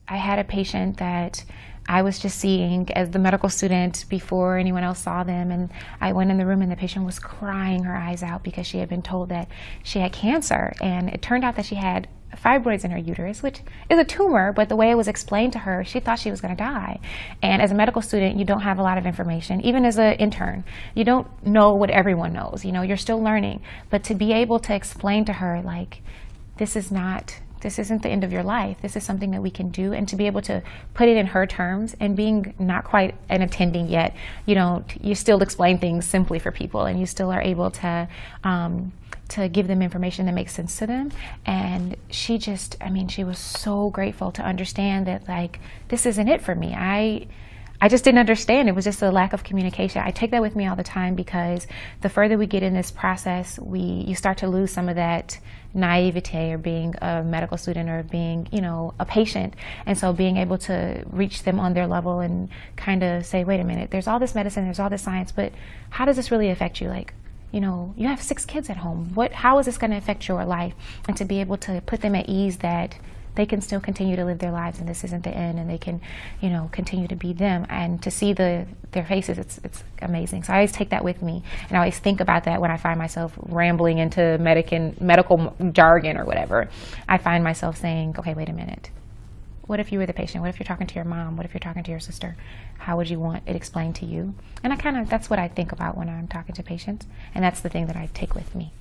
I had a patient that I was just seeing as the medical student before anyone else saw them, and I went in the room and the patient was crying her eyes out because she had been told that she had cancer, and it turned out that she had fibroids in her uterus, which is a tumor, but the way it was explained to her, she thought she was going to die. And as a medical student, you don't have a lot of information. Even as an intern, you don't know what everyone knows. You know, you're still learning. But to be able to explain to her, like, this isn't the end of your life. This is something that we can do, and to be able to put it in her terms, and being not quite an attending yet, you still explain things simply for people, and you still are able to give them information that makes sense to them. And she just, I mean, she was so grateful to understand that, like, this isn't it for me. I just didn't understand. It was just a lack of communication. I take that with me all the time, because the further we get in this process, you start to lose some of that naivete, or being a medical student, or being, a patient. And so being able to reach them on their level and kind of say, wait a minute, there's all this medicine, there's all this science, but how does this really affect you? Like, you have 6 kids at home. How is this going to affect your life? And to be able to put them at ease that they can still continue to live their lives, and this isn't the end, and they can, continue to be them, and to see their faces, it's amazing. So I always take that with me, and I always think about that when I find myself rambling into medical jargon or whatever. I find myself saying, okay, wait a minute. What if you were the patient? What if you're talking to your mom? What if you're talking to your sister? How would you want it explained to you? And that's what I think about when I'm talking to patients, and that's the thing that I take with me.